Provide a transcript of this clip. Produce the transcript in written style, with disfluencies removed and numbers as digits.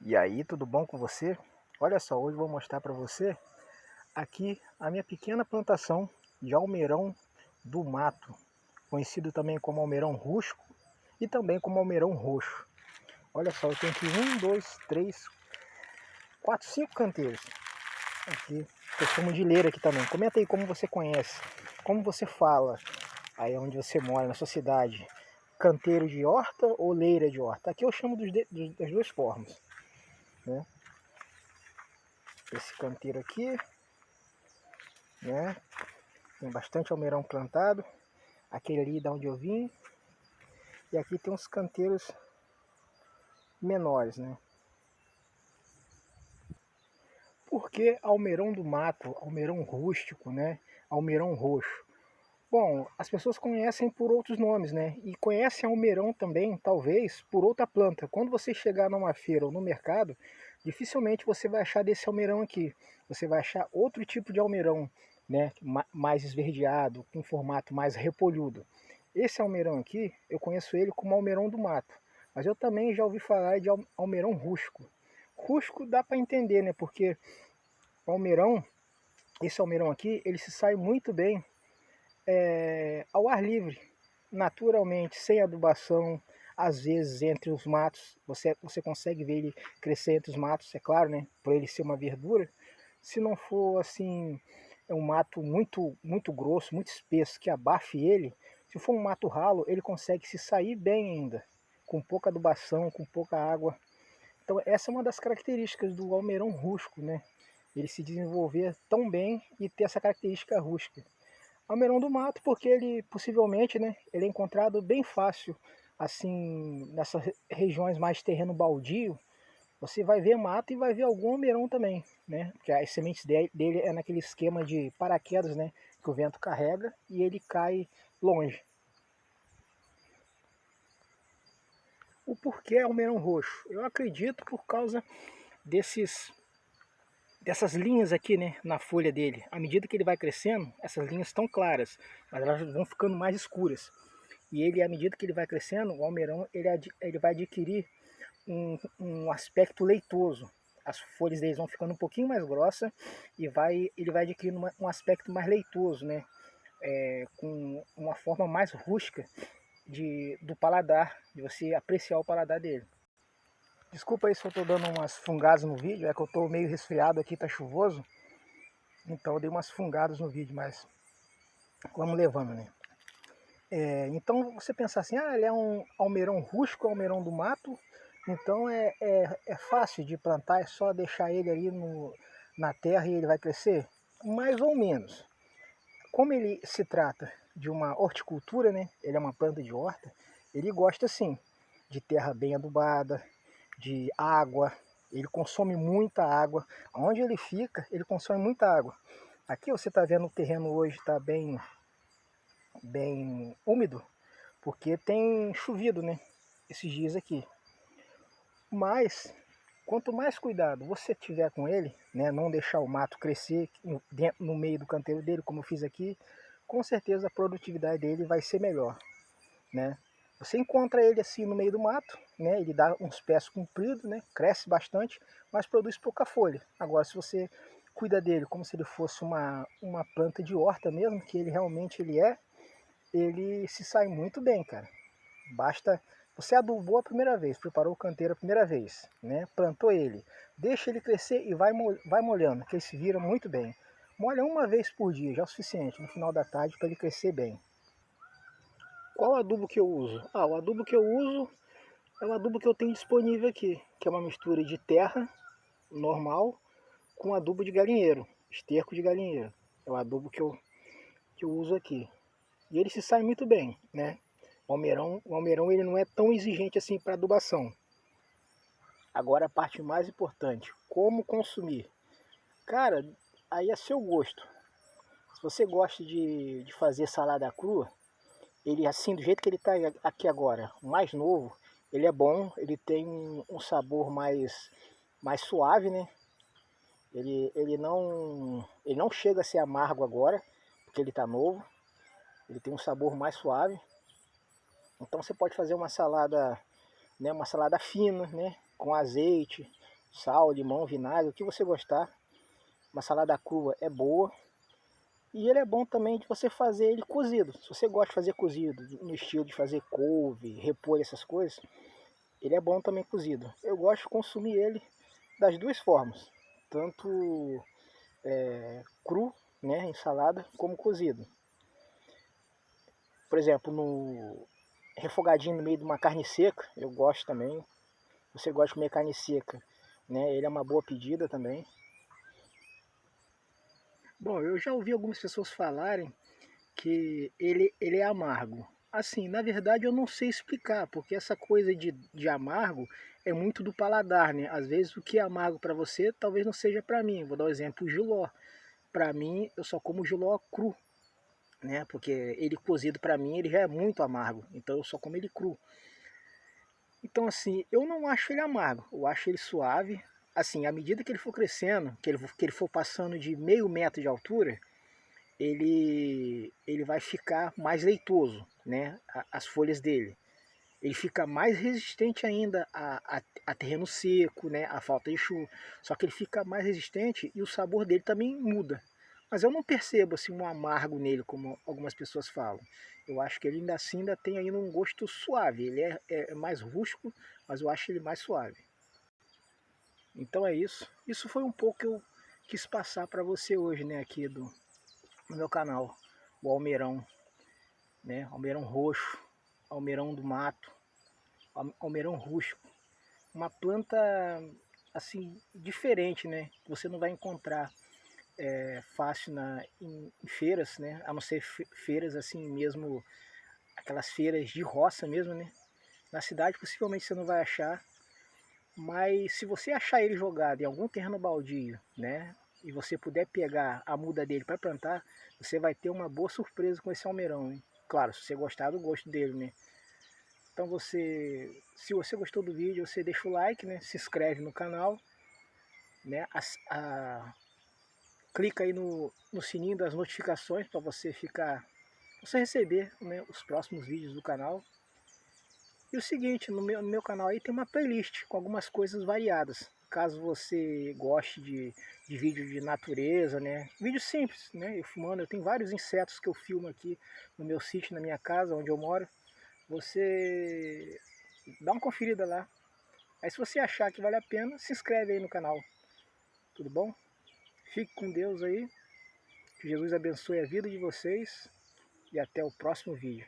E aí, tudo bom com você? Olha só, hoje eu vou mostrar para você aqui a minha pequena plantação de almeirão do mato, conhecido também como almeirão rústico e também como almeirão roxo. Olha só, eu tenho aqui 5 canteiros. Aqui, eu chamo de leira aqui também. Comenta aí como você conhece, como você fala aí onde você mora, na sua cidade. Canteiro de horta ou leira de horta? Aqui eu chamo das duas formas, né? Esse canteiro aqui, né? Tem bastante almeirão plantado. Aquele ali da onde eu vim. E aqui tem uns canteiros menores, né? Por que almeirão do mato, almeirão rústico, né? Almeirão roxo? Bom, as pessoas conhecem por outros nomes, né? E conhecem almeirão também, talvez, por outra planta. Quando você chegar numa feira ou no mercado, dificilmente você vai achar desse almeirão aqui. Você vai achar outro tipo de almeirão, né? Mais esverdeado, com formato mais repolhudo. Esse almeirão aqui, eu conheço ele como almeirão do mato. Mas eu também já ouvi falar de almeirão rústico. Rústico dá para entender, né? Porque o almeirão, esse almeirão aqui, ele se sai muito bem ao ar livre, naturalmente, sem adubação, às vezes entre os matos, você consegue ver ele crescer entre os matos, é claro, né? Por ele ser uma verdura. Se não for assim, é um mato muito grosso, muito espesso, que abafe ele, se for um mato ralo, ele consegue se sair bem ainda, com pouca adubação, com pouca água. Então essa é uma das características do almeirão rústico, né? Ele se desenvolver tão bem e ter essa característica rústica. Almeirão do mato, porque ele possivelmente, né, ele é encontrado bem fácil, assim, nessas regiões mais terreno baldio, você vai ver mato e vai ver algum almeirão também, né, porque as sementes dele é naquele esquema de paraquedas, né, que o vento carrega e ele cai longe. O porquê almeirão roxo? Eu acredito por causa dessas linhas aqui, né, na folha dele. À medida que ele vai crescendo, essas linhas estão claras, mas elas vão ficando mais escuras. E ele, à medida que ele vai crescendo, o almeirão ele vai adquirir um aspecto leitoso. As folhas deles vão ficando um pouquinho mais grossas e ele vai adquirindo um aspecto mais leitoso, né? Com uma forma mais rústica do paladar, de você apreciar o paladar dele. Desculpa aí se eu estou dando umas fungadas no vídeo, é que eu estou meio resfriado aqui, tá chuvoso. Então eu dei umas fungadas no vídeo, mas vamos levando, né? Então você pensar assim, ele é um almeirão rústico, almeirão do mato, então é fácil de plantar, é só deixar ele ali na terra e ele vai crescer? Mais ou menos. Como ele se trata de uma horticultura, né? Ele é uma planta de horta, ele gosta sim de terra bem adubada, de água, ele consome muita água. Onde ele fica, ele consome muita água. Aqui você está vendo o terreno hoje está bem úmido, porque tem chovido, né? Esses dias aqui. Mas, quanto mais cuidado você tiver com ele, né? Não deixar o mato crescer no meio do canteiro dele, como eu fiz aqui, com certeza a produtividade dele vai ser melhor, né? Você encontra ele assim no meio do mato, né? Ele dá uns pés compridos, né? Cresce bastante, mas produz pouca folha. Agora, se você cuida dele como se ele fosse uma planta de horta mesmo, que ele realmente ele se sai muito bem, cara. Basta você adubou a primeira vez, preparou o canteiro a primeira vez, né? Plantou ele, deixa ele crescer e vai molhando, que ele se vira muito bem. Molha uma vez por dia, já é o suficiente no final da tarde para ele crescer bem. Qual adubo que eu uso? O adubo que eu uso é o adubo que eu tenho disponível aqui, que é uma mistura de terra normal com adubo de galinheiro, esterco de galinheiro. É o adubo que eu uso aqui. E ele se sai muito bem, né? O almeirão ele não é tão exigente assim para adubação. Agora a parte mais importante, como consumir? Cara, aí é seu gosto. Se você gosta de fazer salada crua, ele assim, do jeito que ele está aqui agora, mais novo, ele é bom, ele tem um sabor mais suave, né? Ele não chega a ser amargo agora, porque ele está novo. Ele tem um sabor mais suave. Então você pode fazer uma salada, né, uma salada fina, né, com azeite, sal, limão, vinagre, o que você gostar. Uma salada crua é boa. E ele é bom também de você fazer ele cozido. Se você gosta de fazer cozido, no estilo de fazer couve, repolho, essas coisas, ele é bom também cozido. Eu gosto de consumir ele das duas formas, tanto cru, né, em salada, como cozido. Por exemplo, no refogadinho no meio de uma carne seca, eu gosto também. Você gosta de comer carne seca, né? Ele é uma boa pedida também. Bom, eu já ouvi algumas pessoas falarem que ele é amargo. Assim, na verdade eu não sei explicar, porque essa coisa de amargo é muito do paladar, né? Às vezes o que é amargo para você talvez não seja para mim. Vou dar um exemplo, o jiló. Para mim, eu só como jiló cru, né? Porque ele cozido para mim ele já é muito amargo, então eu só como ele cru. Então assim, eu não acho ele amargo, eu acho ele suave. Assim, à medida que ele for crescendo, que ele for passando de meio metro de altura, ele vai ficar mais leitoso, né? As folhas dele. Ele fica mais resistente ainda a terreno seco, né? A falta de chuva. Só que ele fica mais resistente e o sabor dele também muda. Mas eu não percebo assim um amargo nele, como algumas pessoas falam. Eu acho que ele ainda assim ainda tem ainda um gosto suave. Ele é mais rústico, mas eu acho ele mais suave. Então é isso. Isso foi um pouco que eu quis passar para você hoje, né? Aqui no meu canal, o almeirão, né? Almeirão roxo, almeirão do mato, almeirão rústico. Uma planta assim diferente, né? Você não vai encontrar fácil em feiras, né? A não ser feiras assim mesmo, aquelas feiras de roça mesmo, né? Na cidade possivelmente você não vai achar, mas se você achar ele jogado em algum terreno baldio, né? E você puder pegar a muda dele para plantar, você vai ter uma boa surpresa com esse almeirão, hein? Claro, se você gostar do gosto dele, né? Então se você gostou do vídeo, você deixa o like, né? Se inscreve no canal, né? Clica aí no sininho das notificações para você receber, né, os próximos vídeos do canal. E o seguinte, no meu canal aí tem uma playlist com algumas coisas variadas. Caso você goste de vídeo de natureza, né? Vídeo simples, né? Eu filmando, eu tenho vários insetos que eu filmo aqui no meu sítio, na minha casa, onde eu moro. Você dá uma conferida lá. Aí se você achar que vale a pena, se inscreve aí no canal. Tudo bom? Fique com Deus aí. Que Jesus abençoe a vida de vocês. E até o próximo vídeo.